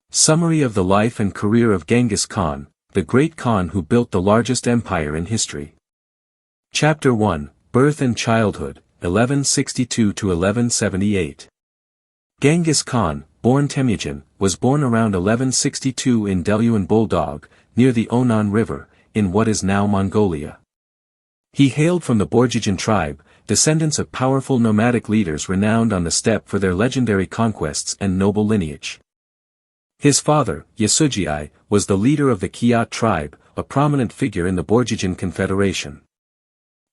Summary of the life and career of Genghis Khan, the great Khan who built the largest empire in history. Chapter 1, Birth and Childhood, 1162 to 1178. Genghis Khan, born Temujin, was born around 1162 in Deluan Bulldog, near the Onan River, in what is now Mongolia. He hailed from the Borjigin tribe, descendants of powerful nomadic leaders renowned on the steppe for their legendary conquests and noble lineage. His father, Yasugei, was the leader of the Kiat tribe, a prominent figure in the Borjigin Confederation.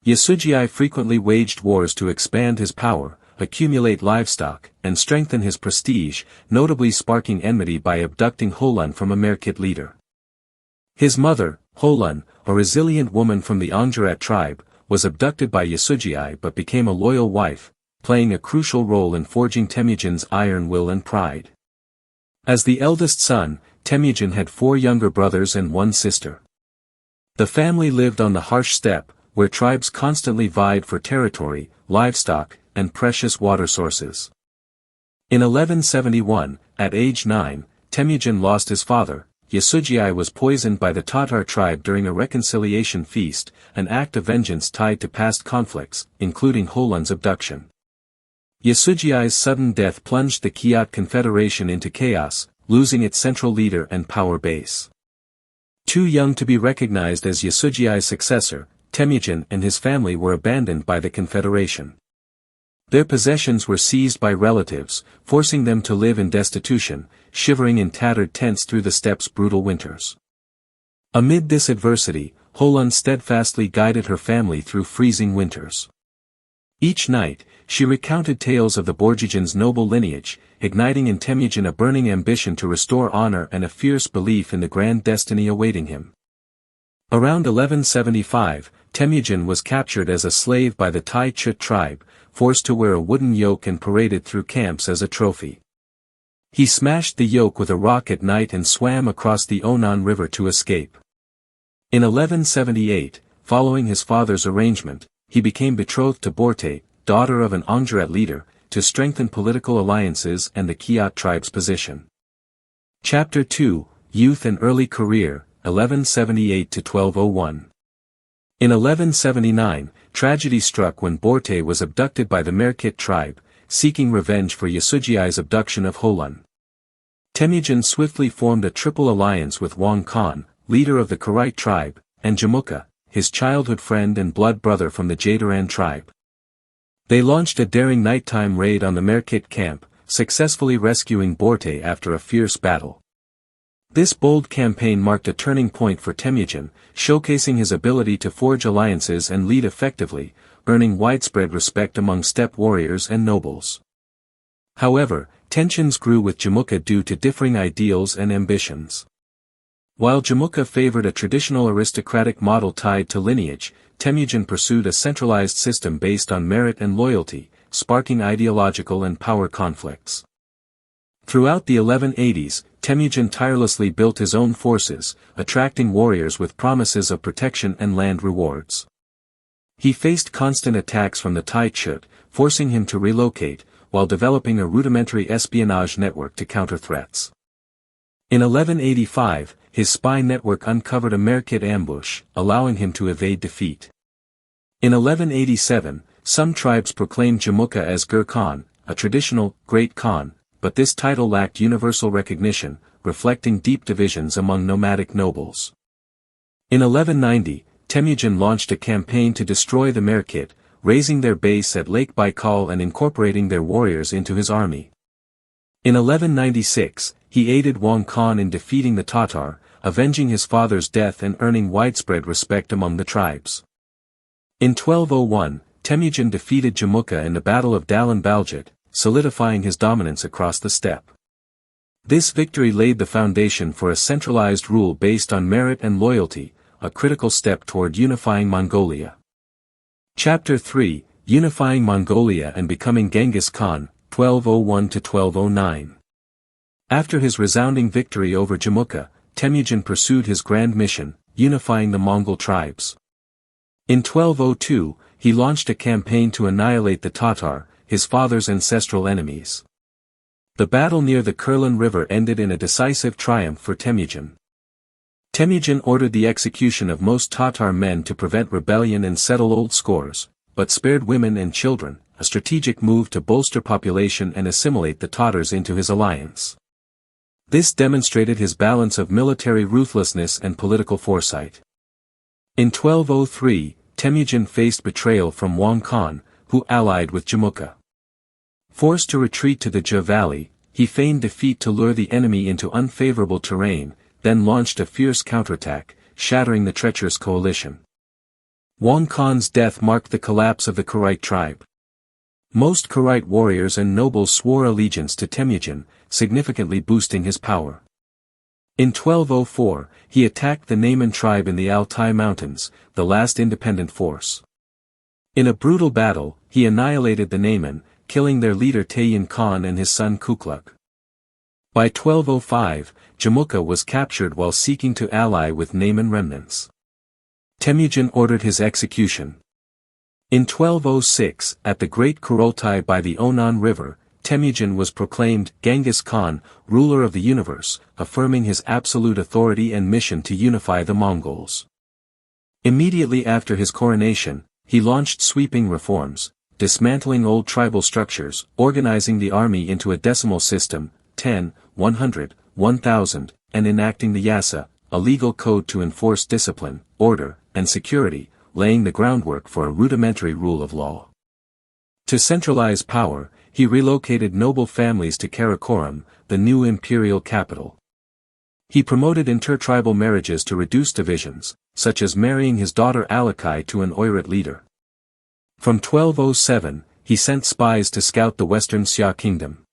Yasugei frequently waged wars to expand his power, accumulate livestock, and strengthen his prestige, notably sparking enmity by abducting Holun from a Merkit leader. His mother, Holun, a resilient woman from the Angeret tribe, was abducted by Yasugei but became a loyal wife, playing a crucial role in forging Temujin's iron will and pride. As the eldest son, Temujin had 4 younger brothers and 1 sister. The family lived on the harsh steppe, where tribes constantly vied for territory, livestock, and precious water sources. In 1171, at age 9, Temujin lost his father. Yasugei was poisoned by the Tatar tribe during a reconciliation feast, an act of vengeance tied to past conflicts, including Holun's abduction. Yasugei's sudden death plunged the Kiat Confederation into chaos, losing its central leader and power base. Too young to be recognized as Yasugei's successor, Temujin and his family were abandoned by the Confederation. Their possessions were seized by relatives, forcing them to live in destitution, shivering in tattered tents through the steppe's brutal winters. Amid this adversity, Holun steadfastly guided her family through freezing winters. Each night, she recounted tales of the Borjigin's noble lineage, igniting in Temujin a burning ambition to restore honor and a fierce belief in the grand destiny awaiting him. Around 1175, Temujin was captured as a slave by the Tai Chut tribe, forced to wear a wooden yoke and paraded through camps as a trophy. He smashed the yoke with a rock at night and swam across the Onan River to escape. In 1178, following his father's arrangement, he became betrothed to Borte, daughter of an Angeret leader, to strengthen political alliances and the Kiat tribe's position. Chapter 2, Youth and Early Career, 1178 to 1201. In 1179, tragedy struck when Borte was abducted by the Merkit tribe, seeking revenge for Yasugei's abduction of Holun. Temujin swiftly formed a triple alliance with Wang Khan, leader of the Kharai tribe, and Jamukha, his childhood friend and blood brother from the Jadaran tribe. They launched a daring nighttime raid on the Merkit camp, successfully rescuing Borte after a fierce battle. This bold campaign marked a turning point for Temujin, showcasing his ability to forge alliances and lead effectively, earning widespread respect among steppe warriors and nobles. However, tensions grew with Jamukha due to differing ideals and ambitions. While Jamukha favored a traditional aristocratic model tied to lineage, Temujin pursued a centralized system based on merit and loyalty, sparking ideological and power conflicts. Throughout the 1180s, Temujin tirelessly built his own forces, attracting warriors with promises of protection and land rewards. He faced constant attacks from the Tai Chut, forcing him to relocate, while developing a rudimentary espionage network to counter threats. In 1185, his spy network uncovered a Merkit ambush, allowing him to evade defeat. In 1187, some tribes proclaimed Jamukha as Gur Khan, a traditional, great Khan, but this title lacked universal recognition, reflecting deep divisions among nomadic nobles. In 1190, Temujin launched a campaign to destroy the Merkit, raising their base at Lake Baikal and incorporating their warriors into his army. In 1196, he aided Wang Khan in defeating the Tatar, avenging his father's death and earning widespread respect among the tribes. In 1201, Temujin defeated Jamukha in the Battle of Dalan Baljit, solidifying his dominance across the steppe. This victory laid the foundation for a centralized rule based on merit and loyalty, a critical step toward unifying Mongolia. Chapter 3, Unifying Mongolia and Becoming Genghis Khan, 1201 to 1209. After his resounding victory over Jamukha, Temujin pursued his grand mission, unifying the Mongol tribes. In 1202, he launched a campaign to annihilate the Tatar, his father's ancestral enemies. The battle near the Kurlan River ended in a decisive triumph for Temujin. Temujin ordered the execution of most Tatar men to prevent rebellion and settle old scores, but spared women and children, a strategic move to bolster population and assimilate the Tatars into his alliance. This demonstrated his balance of military ruthlessness and political foresight. In 1203, Temujin faced betrayal from Wang Khan, who allied with Jamukha. Forced to retreat to the Jha Valley, he feigned defeat to lure the enemy into unfavorable terrain, then launched a fierce counterattack, shattering the treacherous coalition. Wang Khan's death marked the collapse of the Kharit tribe. Most Kharit warriors and nobles swore allegiance to Temujin, significantly boosting his power. In 1204, he attacked the Nayman tribe in the Altai Mountains, the last independent force. In a brutal battle, he annihilated the Nayman, killing their leader Tayin Khan and his son Kukluk. By 1205, Jamukha was captured while seeking to ally with Nayman remnants. Temujin ordered his execution. In 1206, at the Great Kurultai by the Onan River, Temujin was proclaimed Genghis Khan, ruler of the universe, affirming his absolute authority and mission to unify the Mongols. Immediately after his coronation, he launched sweeping reforms, dismantling old tribal structures, organizing the army into a decimal system, 10, 100, 1000, and enacting the Yasa, a legal code to enforce discipline, order, and security, laying the groundwork for a rudimentary rule of law. To centralize power, he relocated noble families to Karakoram, the new imperial capital. He promoted intertribal marriages to reduce divisions, such as marrying his daughter Alakai to an Oirat leader. From 1207, he sent spies to scout the western Xia kingdom.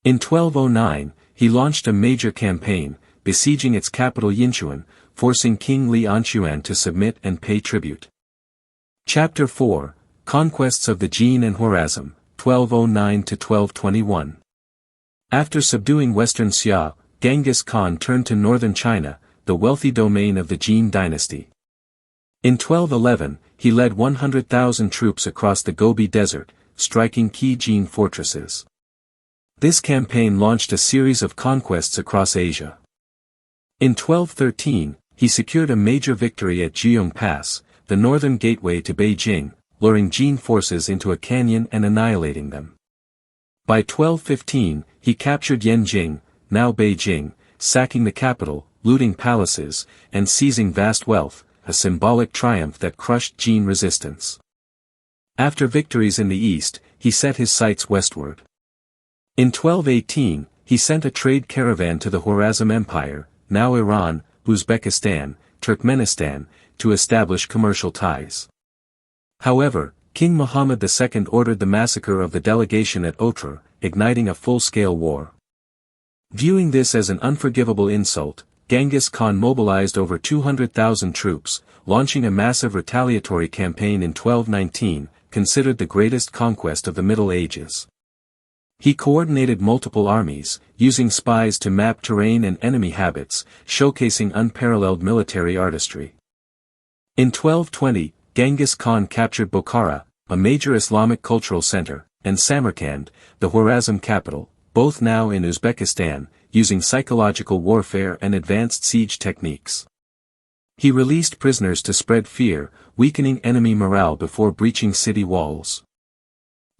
In 1209, he launched a major campaign, besieging its capital Yinchuan, forcing King Li Anxuan to submit and pay tribute. Chapter 4, Conquests of the Jin and Khwarazm, 1209–1221. After subduing western Xia, Genghis Khan turned to northern China, the wealthy domain of the Jin dynasty. In 1211, he led 100,000 troops across the Gobi Desert, striking key Jin fortresses. This campaign launched a series of conquests across Asia. In 1213, he secured a major victory at Jiyong Pass, the northern gateway to Beijing, luring Jin forces into a canyon and annihilating them. By 1215, he captured Yanjing, now Beijing, sacking the capital, looting palaces, and seizing vast wealth, a symbolic triumph that crushed Jin resistance. After victories in the east, he set his sights westward. In 1218, he sent a trade caravan to the Khwarazm Empire, now Iran, Uzbekistan, Turkmenistan, to establish commercial ties. However, King Muhammad II ordered the massacre of the delegation at Otrar, igniting a full-scale war. Viewing this as an unforgivable insult, Genghis Khan mobilized over 200,000 troops, launching a massive retaliatory campaign in 1219, considered the greatest conquest of the Middle Ages. He coordinated multiple armies, using spies to map terrain and enemy habits, showcasing unparalleled military artistry. In 1220, Genghis Khan captured Bokhara, a major Islamic cultural center, and Samarkand, the Khwarazm capital, both now in Uzbekistan, using psychological warfare and advanced siege techniques. He released prisoners to spread fear, weakening enemy morale before breaching city walls.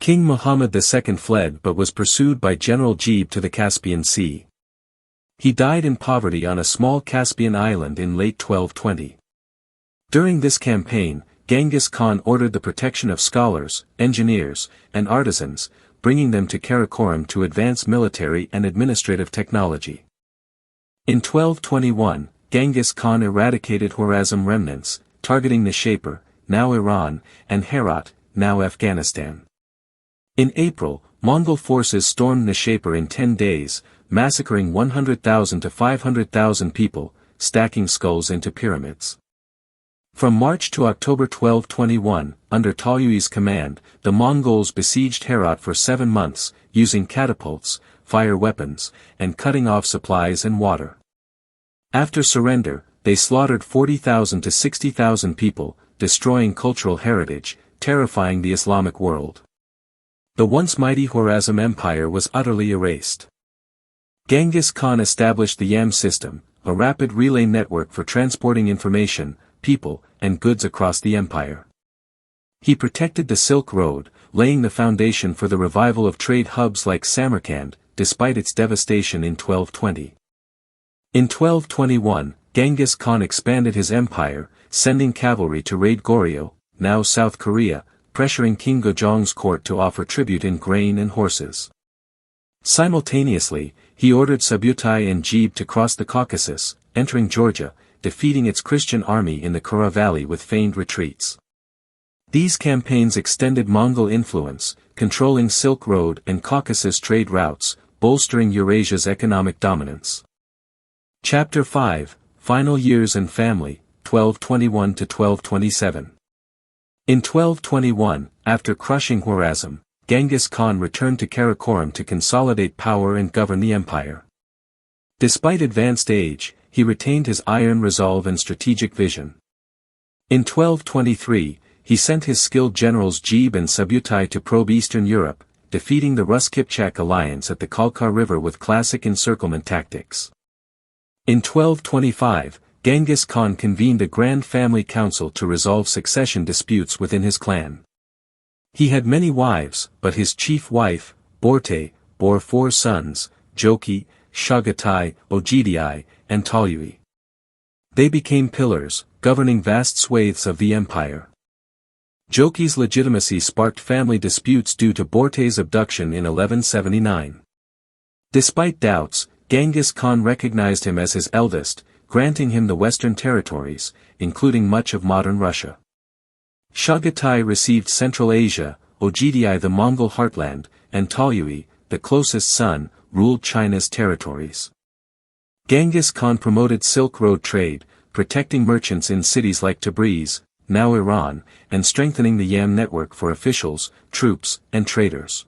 King Muhammad II fled but was pursued by General Jeeb to the Caspian Sea. He died in poverty on a small Caspian island in late 1220. During this campaign, Genghis Khan ordered the protection of scholars, engineers, and artisans, bringing them to Karakoram to advance military and administrative technology. In 1221, Genghis Khan eradicated Khwarazm remnants, targeting Nishapur, now Iran, and Herat, now Afghanistan. In April, Mongol forces stormed Nishapur in 10 days, massacring 100,000 to 500,000 people, stacking skulls into pyramids. From March to October 1221, under Talyui's command, the Mongols besieged Herat for 7 months, using catapults, fire weapons, and cutting off supplies and water. After surrender, they slaughtered 40,000 to 60,000 people, destroying cultural heritage, terrifying the Islamic world. The once mighty Khwarazm Empire was utterly erased. Genghis Khan established the YAM system, a rapid relay network for transporting information, people, and goods across the empire. He protected the Silk Road, laying the foundation for the revival of trade hubs like Samarkand, despite its devastation in 1220. In 1221, Genghis Khan expanded his empire, sending cavalry to raid Goryeo, now South Korea, pressuring King Gojong's court to offer tribute in grain and horses. Simultaneously, he ordered Subutai and Jeeb to cross the Caucasus, entering Georgia, defeating its Christian army in the Kura Valley with feigned retreats. These campaigns extended Mongol influence, controlling Silk Road and Caucasus trade routes, bolstering Eurasia's economic dominance. Chapter 5, Final Years and Family, 1221 to 1227. In 1221, after crushing Khwarazm, Genghis Khan returned to Karakoram to consolidate power and govern the empire. Despite advanced age, he retained his iron resolve and strategic vision. In 1223, he sent his skilled generals Jeeb and Subutai to probe Eastern Europe, defeating the Rus-Kipchak alliance at the Khalkha River with classic encirclement tactics. In 1225, Genghis Khan convened a grand family council to resolve succession disputes within his clan. He had many wives, but his chief wife, Borte, bore 4 sons, Joki, Chagatai, Ogidi, and Talyui. They became pillars, governing vast swathes of the empire. Joki's legitimacy sparked family disputes due to Borte's abduction in 1179. Despite doubts, Genghis Khan recognized him as his eldest, granting him the western territories, including much of modern Russia. Chagatai received Central Asia, Ogidi the Mongol heartland, and Talyui, the closest son, ruled China's territories. Genghis Khan promoted Silk Road trade, protecting merchants in cities like Tabriz, now Iran, and strengthening the YAM network for officials, troops, and traders.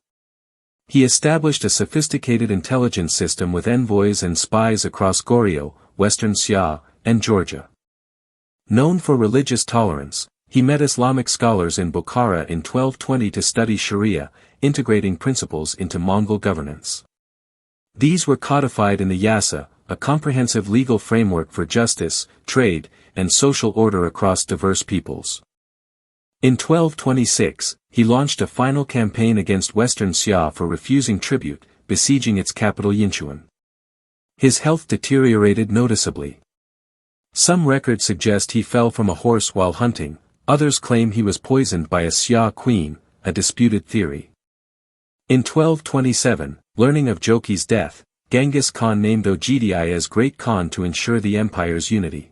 He established a sophisticated intelligence system with envoys and spies across Goryeo, Western Xia, and Georgia. Known for religious tolerance, he met Islamic scholars in Bukhara in 1220 to study Sharia, integrating principles into Mongol governance. These were codified in the Yasa, a comprehensive legal framework for justice, trade, and social order across diverse peoples. In 1226, he launched a final campaign against Western Xia for refusing tribute, besieging its capital Yinchuan. His health deteriorated noticeably. Some records suggest he fell from a horse while hunting, others claim he was poisoned by a Xia queen, a disputed theory. In 1227, learning of Joki's death, Genghis Khan named Ogidi as Great Khan to ensure the empire's unity.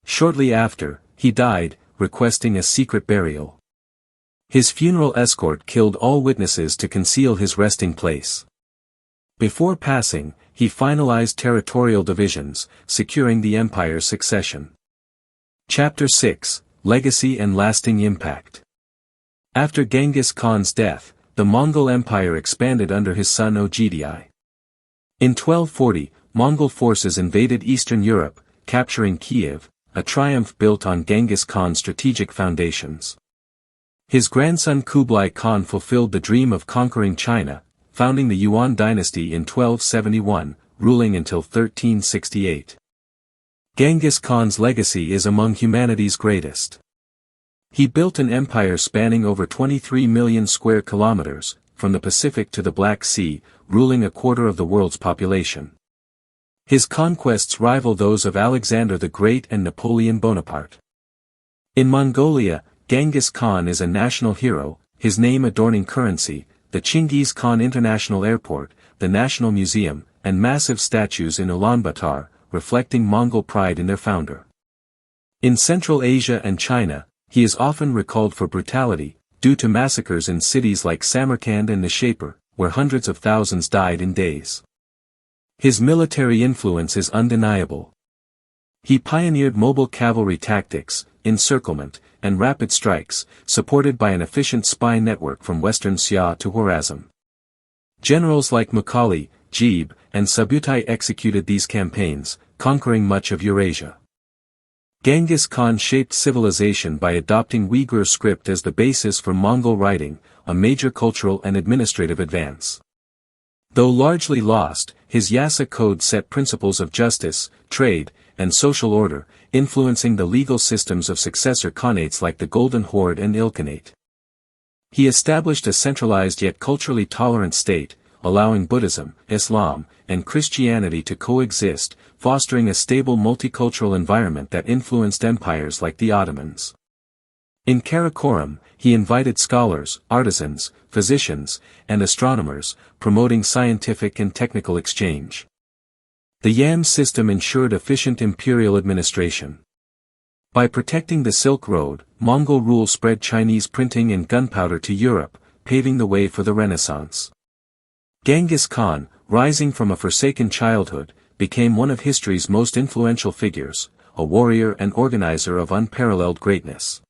Shortly after, he died, requesting a secret burial. His funeral escort killed all witnesses to conceal his resting place. Before passing, he finalized territorial divisions, securing the empire's succession. Chapter 6, Legacy and Lasting Impact. After Genghis Khan's death, the Mongol Empire expanded under his son Ogidi. In 1240, Mongol forces invaded Eastern Europe, capturing Kiev, a triumph built on Genghis Khan's strategic foundations. His grandson Kublai Khan fulfilled the dream of conquering China, founding the Yuan dynasty in 1271, ruling until 1368. Genghis Khan's legacy is among humanity's greatest. He built an empire spanning over 23 million square kilometers, from the Pacific to the Black Sea, ruling a quarter of the world's population. His conquests rival those of Alexander the Great and Napoleon Bonaparte. In Mongolia, Genghis Khan is a national hero, his name adorning currency, the Genghis Khan International Airport, the National Museum, and massive statues in Ulaanbaatar, reflecting Mongol pride in their founder. In Central Asia and China, he is often recalled for brutality, due to massacres in cities like Samarkand and Nishapur, where hundreds of thousands died in days. His military influence is undeniable. He pioneered mobile cavalry tactics, encirclement, and rapid strikes, supported by an efficient spy network from Western Xia to Khwarazm. Generals like Macaulay, Jeeb, and Subutai executed these campaigns, conquering much of Eurasia. Genghis Khan shaped civilization by adopting Uyghur script as the basis for Mongol writing, a major cultural and administrative advance. Though largely lost, his Yasa code set principles of justice, trade, and social order, influencing the legal systems of successor khanates like the Golden Horde and Ilkhanate. He established a centralized yet culturally tolerant state, allowing Buddhism, Islam, and Christianity to coexist, fostering a stable multicultural environment that influenced empires like the Ottomans. In Karakoram, he invited scholars, artisans, physicians, and astronomers, promoting scientific and technical exchange. The Yam system ensured efficient imperial administration. By protecting the Silk Road, Mongol rule spread Chinese printing and gunpowder to Europe, paving the way for the Renaissance. Genghis Khan, rising from a forsaken childhood, became one of history's most influential figures, a warrior and organizer of unparalleled greatness.